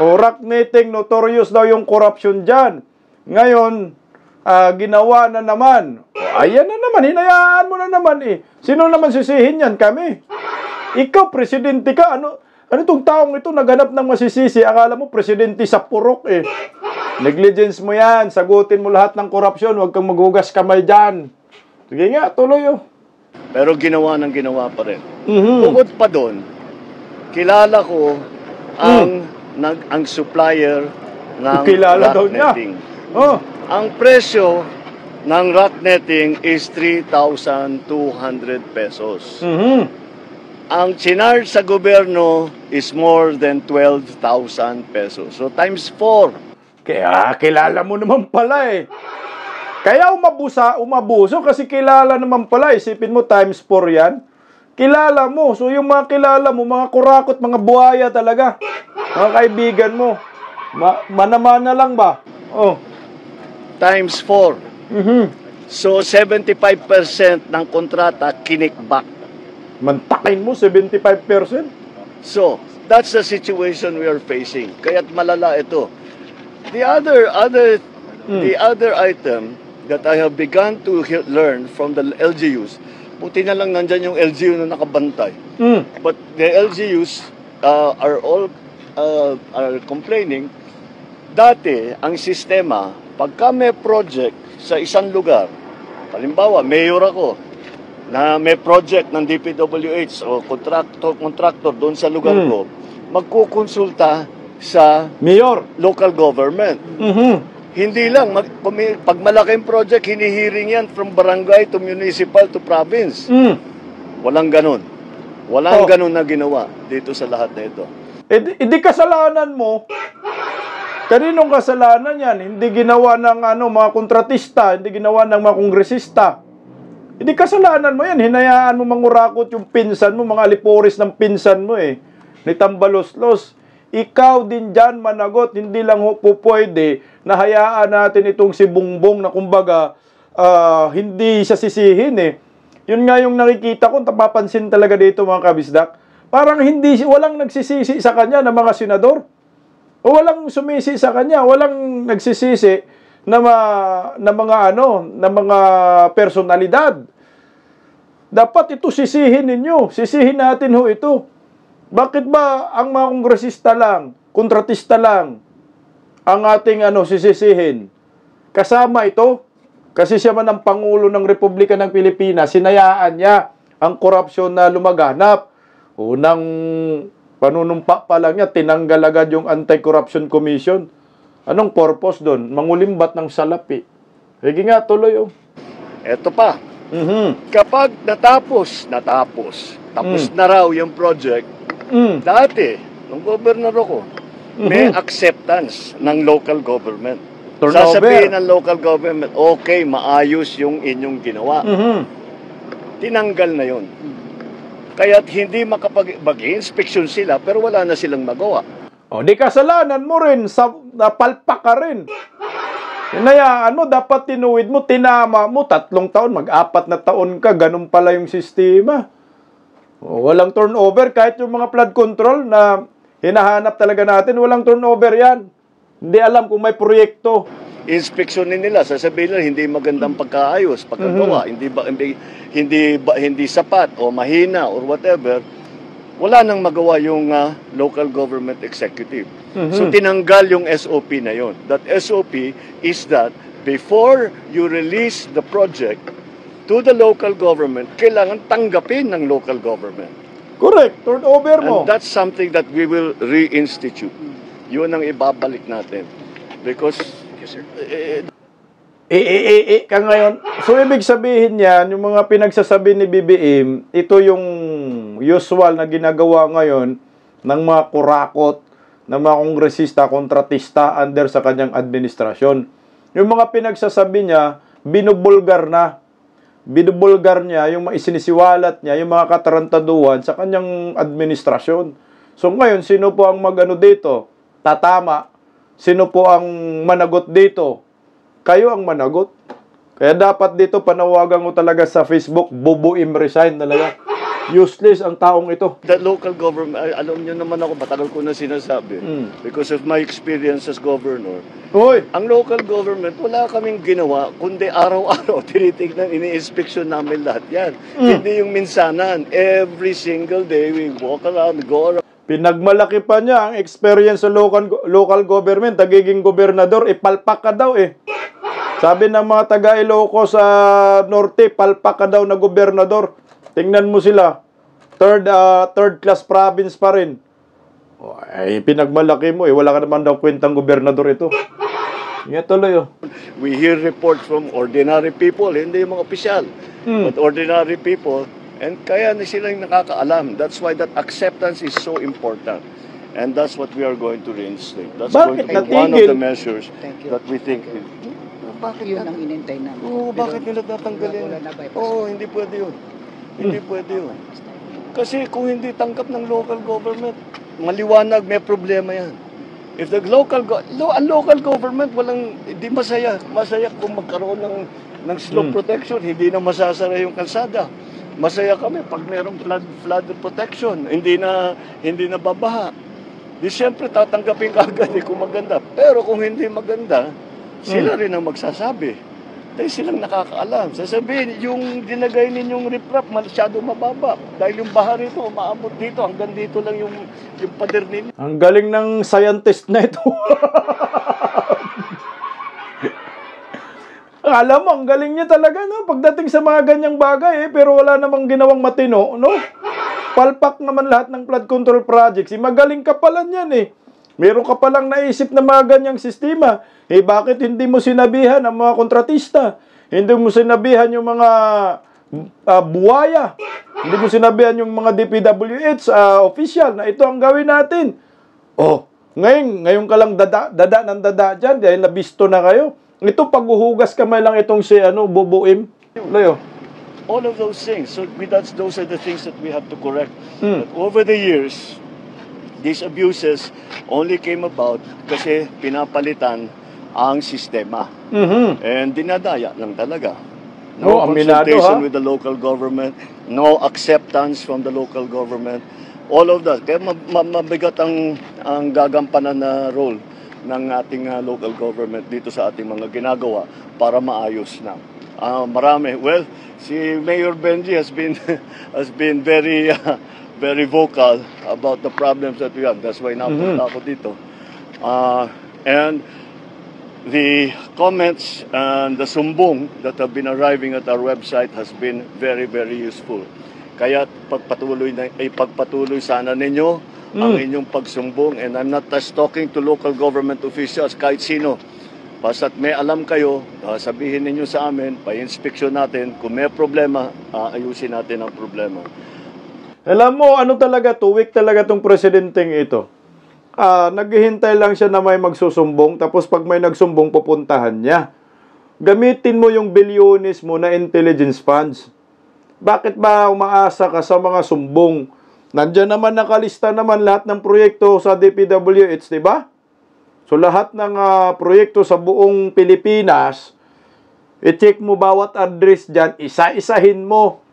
O rock netting, notorious daw yung corruption dyan. Ngayon, ginawa na naman. Ayan na naman, hinayaan mo na naman eh. Sino naman sisihin yan? Kami. Ikaw, presidente ka. Ano itong taong ito naganap ng masisisi? Akala mo, presidente sa purok eh. Negligence mo yan. Sagutin mo lahat ng korupsyon. Huwag kang maghugas kamay dyan. Sige nga, tuloy oh. Pero ginawa pa rin. Bukod pa doon, kilala ko ang supplier ng rock netting. Ang presyo ng rock netting is 3,200 pesos. Ang chinarge sa gobyerno is more than 12,000 pesos. So times 4. Kaya kilala mo naman pala eh. Kaya umabuso kasi kilala naman pala. Isipin mo times 4 yan. Kilala mo. So yung mga kilala mo, mga kurakot, mga buhaya talaga. Mga kaibigan mo. Mana-mana lang ba? Times 4. So 75% ng kontrata kinikback. Mantakin mo 75%? So, that's the situation we are facing. Kaya't malala ito. The other item that I have begun to learn from the LGUs, buti na lang nandyan yung LGU na nakabantay. But the LGUs are complaining Dati, ang sistema, pagka may project sa isang lugar, halimbawa, mayor ako, na may project ng DPWH o contractor doon sa lugar ko, magkukonsulta sa Mayor. local government. Hindi lang, pag malaking project, hinihiring yan from barangay to municipal to province. Walang ganun. Walang ganun na ginawa dito sa lahat na ito. Hindi kasalanan mo. Kaninong kasalanan yan? Hindi ginawa ng mga kontratista, hindi ginawa ng mga kongresista. Hindi kasalanan mo yan. Hinayaan mo mangurakot yung pinsan mo, mga aliporis ng pinsan mo ni Tambaloslos. Ikaw din dyan managot, hindi lang po pwede na hayaan natin itong si Bongbong na kumbaga hindi siya sisihin Yun nga yung nakikita ko, tapapansin talaga dito mga kabisdak. Parang walang nagsisisi sa kanya ng mga senador. O walang sumisi sa kanya, walang nagsisisi na mga personalidad. Dapat ito sisihin ninyo. Sisihin natin ito. Bakit ba ang mga kongresista lang, kontratista lang, ang ating sisisihin? Kasama ito, kasi siya man ang Pangulo ng Republika ng Pilipinas, sinayaan niya ang korupsyon na lumaganap. Unang panunumpa pa lang niya, tinanggal agad yung Anti-Corruption Commission. Anong purpose doon? Mangulimbat ng salapi. Sige nga, tuloy. Eto pa, kapag tapos na raw yung project, dati, nung gobernador ako, may acceptance ng local government. Turnover. Sasabihin ng local government, okay, maayos yung inyong ginawa. Tinanggal na yun. Kaya't hindi mag-inspection sila, pero wala na silang magawa. Di kasalanan mo rin, napalpak ka rin. Hinayaan mo, dapat tinuwid mo, tinama mo, 3 taon, 4 na taon ka, ganun pala yung sistema. Walang turnover, kahit yung mga flood control na hinahanap talaga natin, walang turnover yan. Hindi alam kung may proyekto. Inspeksyonin nila, sasabihin nila hindi magandang pagkaayos, pagkagawa, hindi sapat o mahina or whatever. Wala nang magawa yung local government executive. So tinanggal yung SOP na yon. That SOP is that before you release the project to the local government, kailangan tanggapin ng local government. Correct, turnover mo. And that's something that we will reinstitute. Yun ang ibabalik natin. Because ka ngayon. So, ibig sabihin yan, yung mga pinagsasabi ni BBM, ito yung usual na ginagawa ngayon ng mga kurakot, ng mga kongresista, kontratista under sa kanyang administrasyon. Yung mga pinagsasabi niya, binubulgar na. Binubulgar niya, yung isinisiwalat niya, yung mga katarantaduhan sa kanyang administrasyon. So, ngayon, sino po ang dito? Tatama. Sino po ang managot dito? Kayo ang managot. Kaya dapat dito panawagan ko talaga sa Facebook, bubuim resign talaga. Useless ang taong ito. The local government, alam nyo naman ako, matagal ko na sinasabi, because of my experience as governor, ang local government, wala kaming ginawa, kundi araw-araw, tinitignan, ini-inspection namin lahat yan. Hindi yung minsanan. Every single day, we walk around, go around. Pinagmalaki pa niya ang experience sa local government, nagiging gobernador, ipalpak ka daw Sabi ng mga taga-Ilocos sa Norte, palpak ka daw na gobernador. Tingnan mo sila, third class province pa rin. Ay, pinagmalaki mo wala ka naman daw kwentang gobernador ito. Nga tuloy We hear reports from ordinary people, hindi yung mga opisyal, but ordinary people, and kaya na silang nakakaalam. That's why that acceptance is so important. And that's what we are going to reinstate. That's going to be one of the measures that we think is, bakit yun ang inintay namin. Bakit nila tatanggalin? Hindi pwede yun. Hindi pwede yun. Kasi kung hindi tanggap ng local government, maliwanag, may problema yan. If the local government hindi masaya. Masaya kung magkaroon ng slope protection, hindi na masasara yung kalsada. Masaya kami pag mayroong flood protection, hindi na babaha. Di siyempre tatanggapin ka agad kung maganda. Pero kung hindi maganda, sila rin ang magsasabi. Dahil silang nakakaalam. Sasabihin, yung dinagay ninyong riprap, masyado mababa. Dahil yung baha rito, umaabot dito, hanggang dito lang yung pader ninyo. Ang galing ng scientist na ito. Alam mo, ang galing niya talaga, no? Pagdating sa mga ganyang bagay, pero wala namang ginawang matino, no? Palpak naman lahat ng flood control projects. Magaling ka pala niyan, eh. Meron ka palang naisip na mga ganyang sistema. Bakit hindi mo sinabihan ang mga kontratista? Hindi mo sinabihan yung mga buwaya? Hindi mo sinabihan yung mga DPWH official na ito ang gawin natin? Oh, ngayon ka lang dada dyan dahil nabisto na kayo. Ito, paghuhugas kamay lang itong si Bubuim. Layo. All of those things. So those are the things that we have to correct. But over the years, these abuses only came about kasi pinapalitan ang sistema. And dinadaya lang talaga. No consultation with the local government, no acceptance from the local government. All of that. Kaya mabigat ang gagampanan na role ng ating local government dito sa ating mga ginagawa para maayos na. Marami. Well, si Mayor Benji has been very very vocal about the problems that we have. That's why napunta ako dito. And the comments and the sumbong that have been arriving at our website has been very, very useful. Kaya pagpatuloy sana ninyo ang inyong pagsumbong. And I'm not just talking to local government officials, kahit sino. Basta't may alam kayo, sabihin ninyo sa amin, pa-inspeksyon natin. Kung may problema, ayusin natin ang problema. Alam mo, ano talaga, tuwik talaga tong presidenteng ito. Naghihintay lang siya na may magsusumbong, tapos pag may nagsumbong, pupuntahan niya. Gamitin mo yung bilyones mo na intelligence funds. Bakit ba umaasa ka sa mga sumbong? Nandiyan naman nakalista naman lahat ng proyekto sa DPWH, di ba? So lahat ng proyekto sa buong Pilipinas, i-check mo bawat address dyan, isa-isahin mo.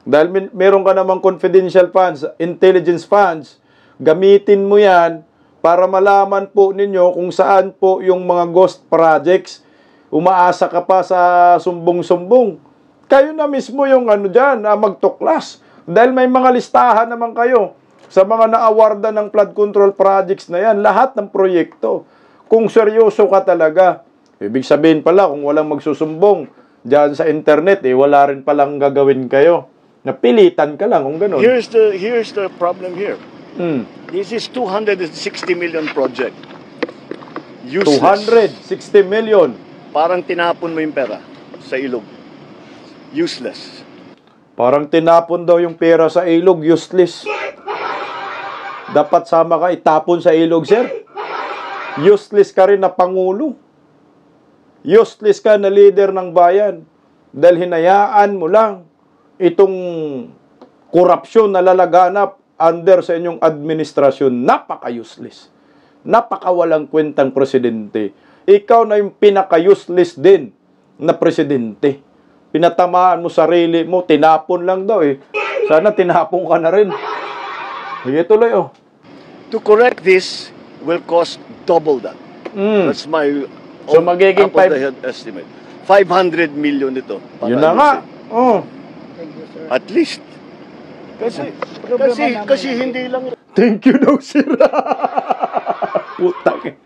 Dahil meron ka namang confidential funds, intelligence funds, gamitin mo yan para malaman po ninyo kung saan po yung mga ghost projects. Umaasa ka pa sa sumbong-sumbong. Kayo na mismo yung dyan, magtuklas. Dahil may mga listahan naman kayo sa mga na-awarda ng flood control projects na yan, lahat ng proyekto. Kung seryoso ka talaga, ibig sabihin pala kung walang magsusumbong dyan sa internet, wala rin palang gagawin kayo. Napilitan ka lang kung gano'n. Here's the problem here. This is 260 million project. Useless. 260 million. Parang tinapon mo yung pera sa ilog. Useless. Parang tinapon daw yung pera sa ilog, useless. Dapat sama ka itapon sa ilog, sir. Useless ka rin na pangulo. Useless ka na leader ng bayan. Dahil hinayaan mo lang itong korupsyon na lalaganap under sa inyong administrasyon. Napaka-useless. Napaka-walang kwentang presidente. Ikaw na yung pinaka-useless din na presidente. Pinatamaan mo sarili mo, tinapon lang daw eh. Sana tinapon ka na rin. Sige, tuloy oh. To correct this will cost double that. That's my So magiging top of the head estimate. 500 million ito. Yun na nga. Oh. At least. Kasi hindi lang. Thank you daw, sir. Putang.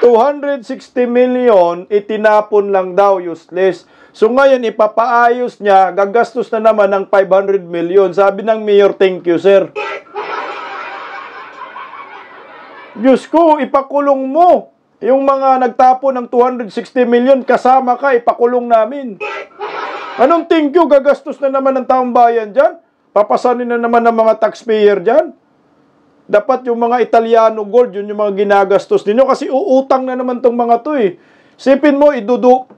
260 million, itinapon lang daw, useless. So ngayon, ipapaayos niya, gagastos na naman ng 500 million. Sabi ng mayor, thank you, sir. Diyos ko, ipakulong mo. Yung mga nagtapon ng 260 million, kasama ka, ipakulong namin. Anong thank you? Gagastos na naman ng taong bayan dyan? Papasanin na naman ng mga taxpayer dyan? Dapat yung mga Italiano gold, yun yung mga ginagastos ninyo. Kasi uutang na naman tong mga to eh. Sipin mo,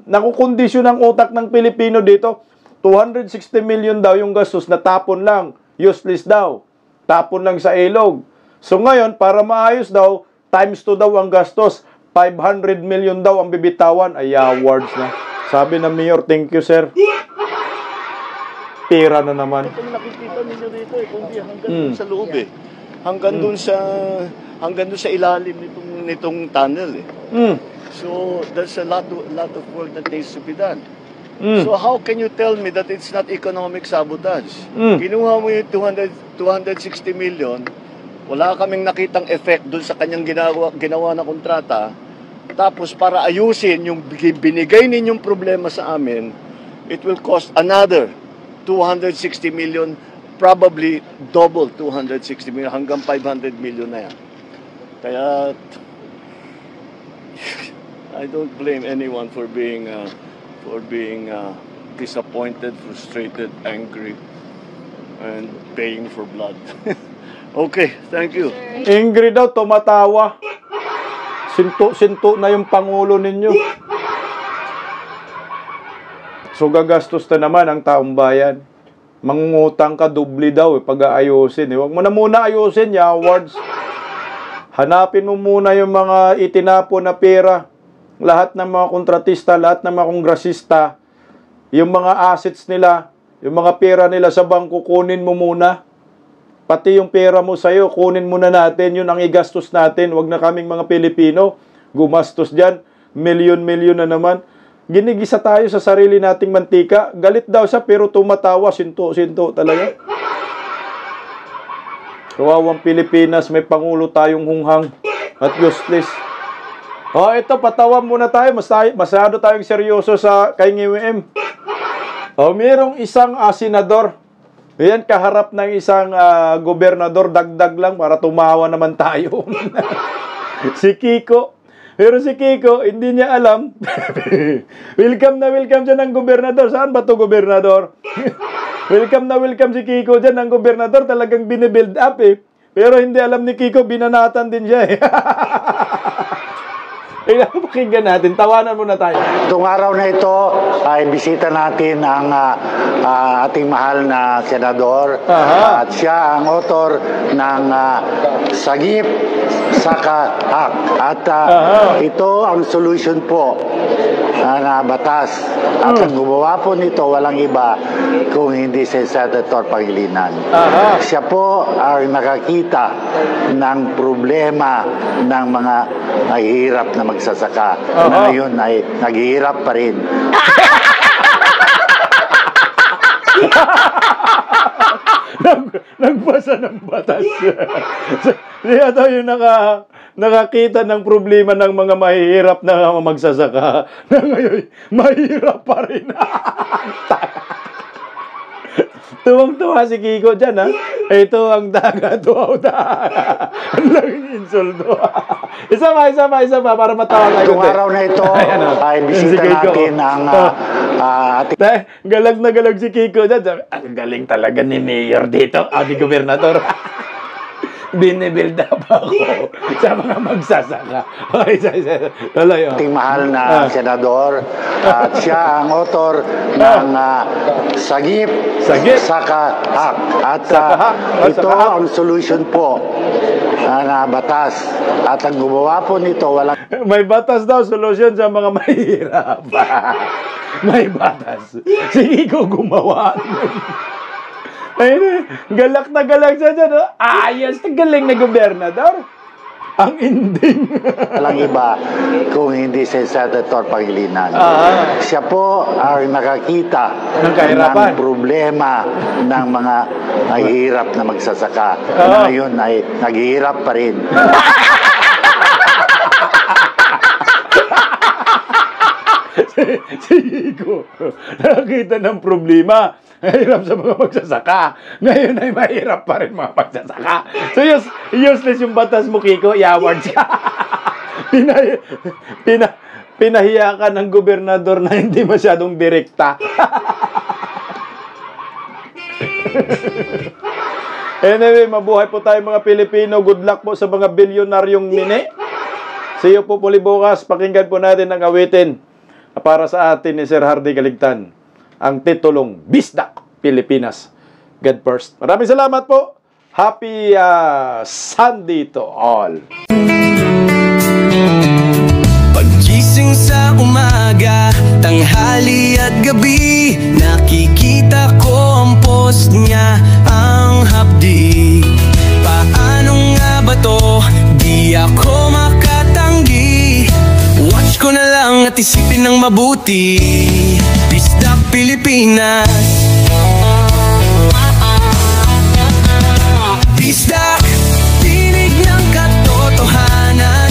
nakukondisyon ang utak ng Pilipino dito. 260 million daw yung gastos, natapon lang. Useless daw. Tapon lang sa ilog. So ngayon, para maayos daw, times 2 daw ang gastos. 500 million daw ang bibitawan. Ay, awards na. Sabi ng mayor, thank you, sir. Pira na naman. Kung nakikita ninyo dito kundi hanggang dun sa loob eh. Hanggang dun sa ilalim nitong tunnel eh. So there's a lot of work that needs to be done. So how can you tell me that it's not economic sabotage? Kinuha mo yung 260 million, wala kaming nakitang effect dun sa kanyang ginawa na kontrata, tapos para ayusin yung binigay ninyong problema sa amin, it will cost another 260 million, probably double 260 million, hanggang 500 million na yan. Kaya, I don't blame anyone for being disappointed, frustrated, angry, and paying for blood. Okay, thank you. Angry daw, tumatawa. Sinto na yung Pangulo ninyo. So gagastos na naman ang taong bayan. Mangungutang ka, dubli daw pag-aayusin. Huwag mo na muna ayusin, awards. Hanapin mo muna yung mga itinapo na pera. Lahat ng mga kontratista, lahat ng mga kongresista, yung mga assets nila, yung mga pera nila sa bangko, kunin mo muna. Pati yung pera mo sa'yo, kunin muna natin. Yun ang igastos natin. Huwag na kaming mga Pilipino gumastos dyan. Milyon-milyon na naman. Ginigisa tayo sa sarili nating mantika. Galit daw siya pero tumatawa. Sinto talaga. Kawawang Pilipinas, may Pangulo tayong hunghang at useless. Ito, patawa muna tayo. Masyado tayong seryoso sa kay NGWM. Mayroong isang senador. Yan, kaharap ng isang gobernador, dagdag lang para tumawa naman tayo. Si Kiko. Pero si Kiko, hindi niya alam. Welcome siya ng gobernador. Saan ba to gobernador? welcome si Kiko dyan ng gobernador. Talagang binibuild up Pero hindi alam ni Kiko, binanatan din siya Pakinggan natin, tawanan muna tayo. Itong araw na ito ay bisita natin ang ating mahal na senador. At siya ang author ng Sagip Saka Act. At ito ang solution po na batas. At ang gumawa po nito walang iba kung hindi si Senator Pangilinan. Siya po ang nakakita ng problema ng mga nahihirap na magsasaka na ngayon ay naghihirap pa rin. Nagbasa ng batas. Siya daw yung nakakita ng problema ng mga mahihirap na magsasaka na ngayon mahirap pa rin. Tuwang-tuwa si Kiko dyan, Ito ang taga-tuwa-tuwa. Ang laging insulto. Isa pa, para matawa tayo. Itong araw na ito ay bisita natin ang ating... Galag na galag si Kiko dyan. Ang galing talaga ni Mayor dito, ni Gobernador. Binibuild up ako sa mga magsasaka. Tuloy, ating mahal na senador at siya ang author ng Sagip Saka Act. At ito ang solution po na batas. At ang gumawa po nito walang... May batas daw, solution sa mga mahirap. May batas. Sige ko gumawa. Ayun, galak na galak siya dyan. Ayos, galing na gobernador. Ang ending. Walang iba kung hindi si Senator Pangilinan. Siya po ang nakakita ng problema ng mga nahihirap na magsasaka na ngayon ay naghihirap pa rin. Sige ko, nakakita ng problema. Mahirap sa mga magsasaka. Ngayon ay mahirap pa rin mga magsasaka. So useless yung batas mo, Kiko. I-awards ka. Pinahiya ka ng gobernador na hindi masyadong direkta. Anyway, mabuhay po tayo mga Pilipino. Good luck po sa mga bilyonaryong mini. See you po muli bukas. Pakinggan po natin ang awitin para sa atin ni Sir Hardy Kaligtan. Ang titulong Bisdak Pilipinas. God first. Maraming salamat po. Happy Sunday to all. Paggising sa umaga, tanghali at gabi, nakikita ko ang post niya, ang hapdi. Paano nga ba to? Di ako makatanggi. Watch ko na lang at isipin ng mabuti. Bisdak Pilipinas. Bisdak, tinig ng katotohanan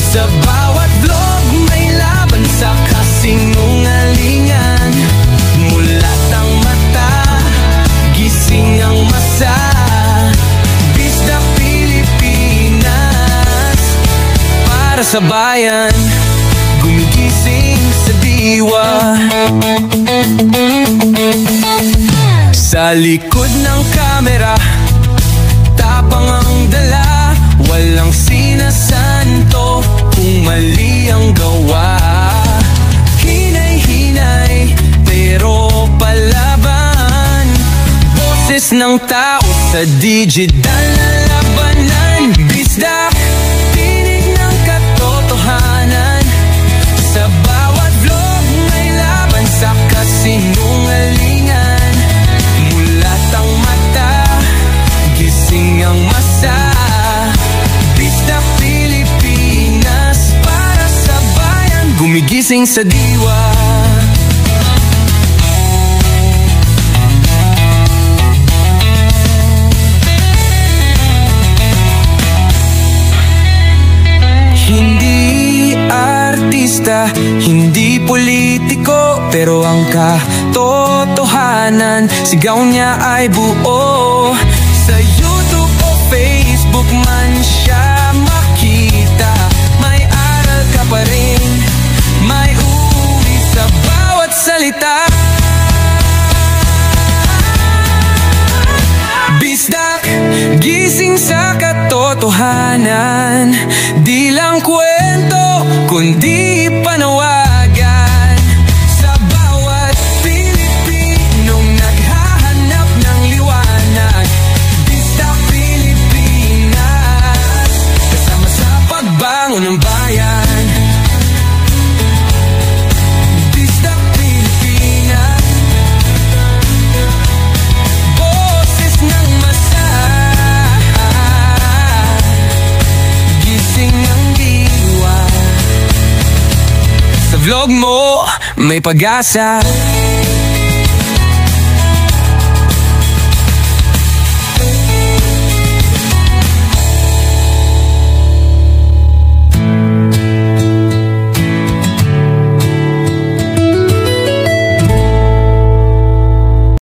sa bawat vlog. sa bayan, gumigising sa diwa. Sa likod ng kamera, tapang ang dala, walang sinasanto kung mali ang gawa. Hinay-hinay, pero palaban. Boses ng tao sa digital na labanan. Bisdak, tinig ng katotohanan. Sa bawat vlog may laban sa kasinungalingan. Mulat ang mata, gising ang masa. Bisdak Pilipinas, para sa bayan, gumigising sa diwa. Hindi artista, hindi politiko, pero ang katotohanan, sigaw niya ay buo. Sa YouTube o Facebook man siya makita, may aral ka pa rin, may uwi sa bawat salita. Bisdak, gising sa katotohanan, di lang kwento, kundi panawagan. Sa bawat Pilipinong naghahanap ng liwanag, Bisdak Pilipinas, kasama sa pagbangon ng bayan. Bisdak Pilipinas, boses ng masa, gising ang diwa. Sa vlog mo, may pag-asa.